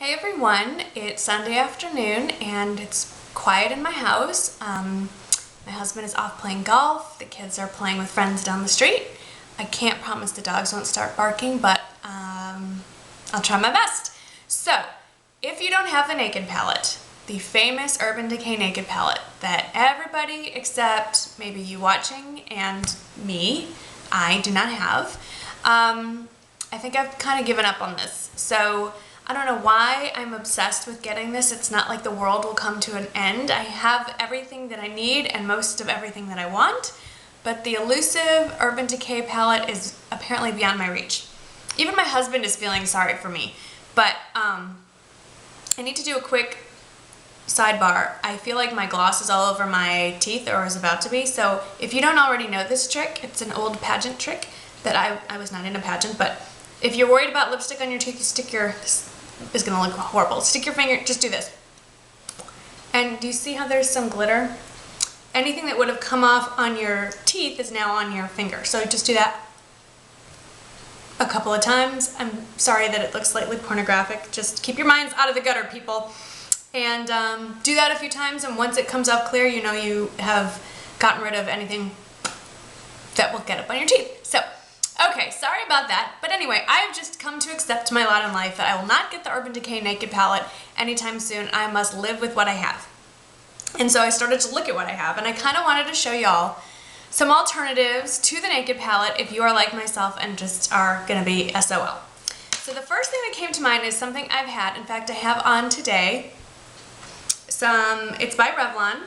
Hey everyone, it's Sunday afternoon and it's quiet in my house. My husband is off playing golf, the kids are playing with friends down the street. I can't promise the dogs won't start barking, but I'll try my best. So, if you don't have the Naked Palette, the famous Urban Decay Naked Palette that everybody except maybe you watching and me, I do not have, I think I've kind of given up on this. So, I don't know why I'm obsessed with getting this. It's not like the world will come to an end. I have everything that I need and most of everything that I want, but the elusive Urban Decay palette is apparently beyond my reach. Even my husband is feeling sorry for me, but I need to do a quick sidebar. I feel like my gloss is all over my teeth, or is about to be, so if you don't already know this trick, it's an old pageant trick that I was not in a pageant, but if you're worried about lipstick on your teeth, you stick your, is gonna look horrible. Stick your finger, just do this. And do you see how there's some glitter? Anything that would have come off on your teeth is now on your finger. So just do that a couple of times. I'm sorry that it looks slightly pornographic. Just keep your minds out of the gutter, people. And do that a few times, and once it comes off clear, you know you have gotten rid of anything that will get up on your teeth. So, okay, sorry about that, but anyway, I have just come to accept my lot in life that I will not get the Urban Decay Naked Palette anytime soon. I must live with what I have. And so I started to look at what I have, and I kind of wanted to show y'all some alternatives to the Naked Palette if you are like myself and just are going to be SOL. So the first thing that came to mind is something I've had, in fact I have on today, it's by Revlon.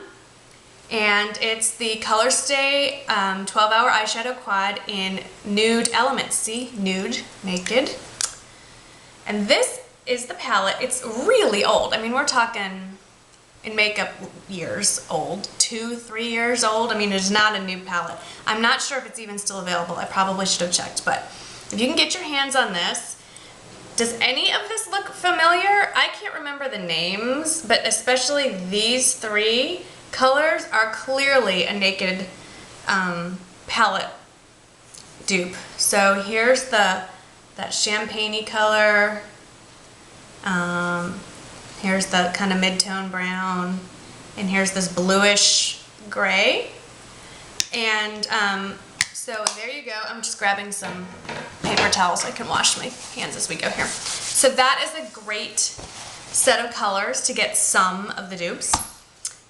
And it's the Colorstay 12-hour eyeshadow quad in Nude Elements. See? Nude, naked. And this is the palette. It's really old. I mean, we're talking in makeup years old. 2-3 years old. I mean, it's not a new palette. I'm not sure if it's even still available. I probably should have checked. But if you can get your hands on this, does any of this look familiar? I can't remember the names, but especially these three colors are clearly a Naked palette dupe. So here's that champagne-y color. Here's the kind of mid-tone brown, and here's this bluish gray. And so there you go. I'm just grabbing some paper towels so I can wash my hands as we go here. So that is a great set of colors to get some of the dupes.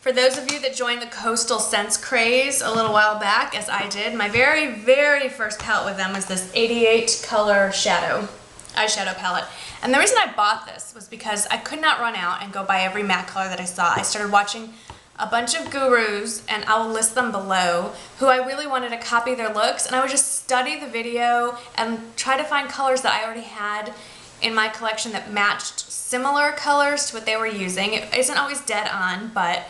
For those of you that joined the Coastal Scents craze a little while back, as I did, my very, very first palette with them was this 88 color eyeshadow palette. And the reason I bought this was because I could not run out and go buy every matte color that I saw. I started watching a bunch of gurus, and I'll list them below, who I really wanted to copy their looks, and I would just study the video and try to find colors that I already had in my collection that matched similar colors to what they were using. It isn't always dead on, but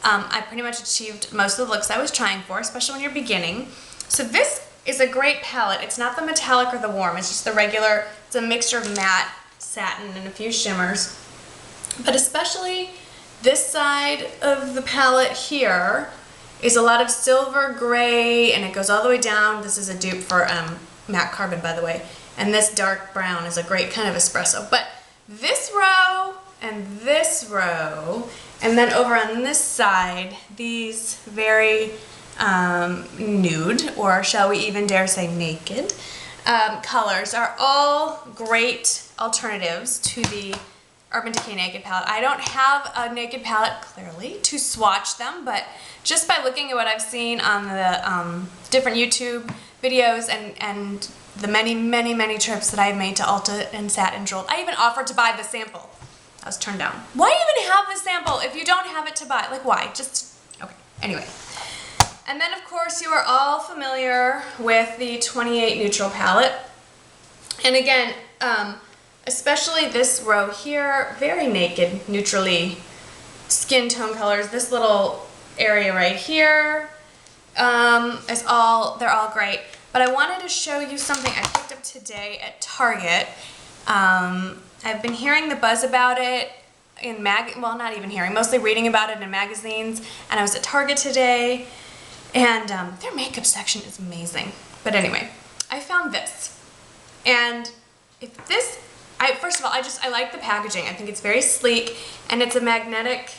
I pretty much achieved most of the looks I was trying for, especially when you're beginning. So this is a great palette. It's not the metallic or the warm, it's just the regular, it's a mixture of matte, satin, and a few shimmers. But especially this side of the palette here is a lot of silver gray, and it goes all the way down. This is a dupe for matte carbon, by the way. And this dark brown is a great kind of espresso. But this row and this row, and then over on this side, these very nude, or shall we even dare say naked, colors are all great alternatives to the Urban Decay Naked Palette. I don't have a Naked Palette, clearly, to swatch them, but just by looking at what I've seen on the different YouTube videos and the many, many, many trips that I've made to Ulta and sat and drooled, I even offered to buy the sample. I was turned down. Why even have the sample if you don't have it to buy? Like, why? Just, okay, anyway. And then, of course, you are all familiar with the 28 Neutral palette. And again, especially this row here, very naked, neutrally skin tone colors. This little area right here they're all great. But I wanted to show you something I picked up today at Target. I've been hearing the buzz about it in well, not even hearing, mostly reading about it in magazines, and I was at Target today, and their makeup section is amazing. But anyway, I found this, and if this, First of all, I like the packaging. I think it's very sleek, and it's a magnetic,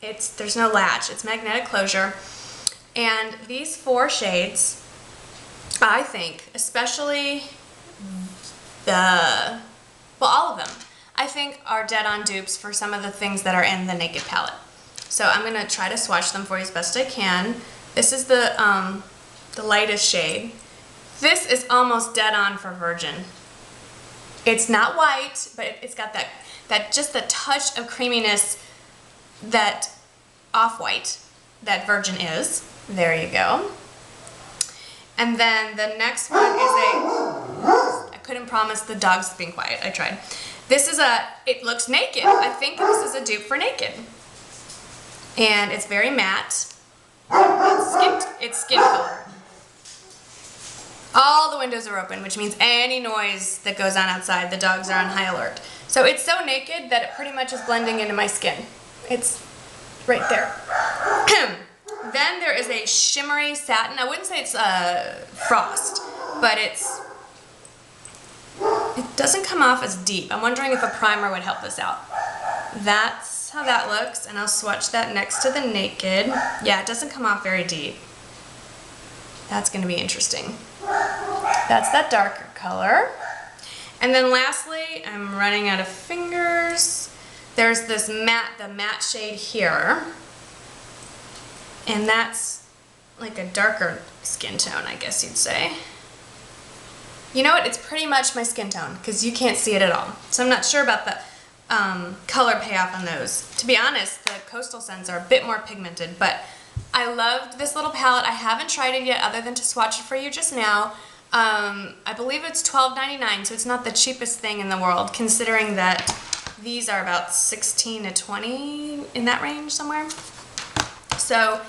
there's no latch, it's magnetic closure. And these 4 shades, I think, especially all of them, I think are dead on dupes for some of the things that are in the Naked palette. So I'm gonna try to swatch them for you as best I can. This is the lightest shade. This is almost dead on for Virgin. It's not white, but it's got that just the touch of creaminess that Off-White that Virgin is. There you go. And then the next one is I couldn't promise the dog's being quiet. I tried. This is it looks Naked. I think this is a dupe for Naked. And it's very matte. It's skin color. All the windows are open, which means any noise that goes on outside, the dogs are on high alert. So it's so naked that it pretty much is blending into my skin. It's right there. Then there is a shimmery satin. I wouldn't say it's frost, but it doesn't come off as deep. I'm wondering if a primer would help this out. That's how that looks, and I'll swatch that next to the Naked. Yeah, it doesn't come off very deep. That's going to be interesting. That's that darker color. And then lastly, I'm running out of fingers. There's this matte, the matte shade here. And that's like a darker skin tone, I guess you'd say. You know what? It's pretty much my skin tone because you can't see it at all. So I'm not sure about the color payoff on those. To be honest, the Coastal scents are a bit more pigmented, but I loved this little palette. I haven't tried it yet other than to swatch it for you just now. I believe it's $12.99, so it's not the cheapest thing in the world, considering that these are about $16 to $20, in that range somewhere. So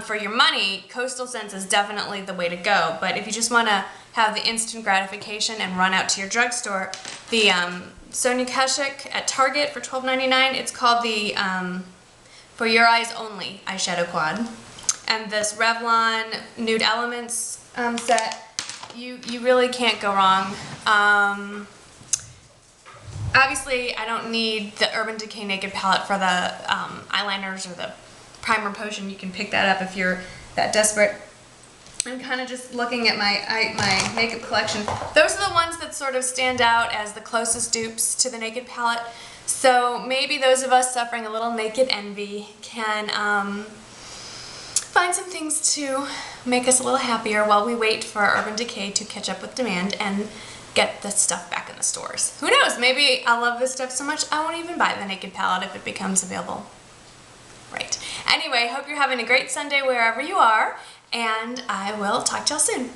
for your money, Coastal Scents is definitely the way to go. But if you just want to have the instant gratification and run out to your drugstore, the Sonia Kashuk at Target for $12.99, it's called the For Your Eyes Only eyeshadow quad. And this Revlon Nude Elements set, you really can't go wrong. Obviously, I don't need the Urban Decay Naked Palette for the eyeliners or the primer potion. You can pick that up if you're that desperate. I'm kind of just looking at my makeup collection. Those are the ones that sort of stand out as the closest dupes to the Naked Palette. So maybe those of us suffering a little Naked envy can find some things to make us a little happier while we wait for Urban Decay to catch up with demand and get the stuff back in the stores. Who knows? Maybe I'll love this stuff so much I won't even buy the Naked Palette if it becomes available. Right. Anyway, hope you're having a great Sunday wherever you are, and I will talk to y'all soon.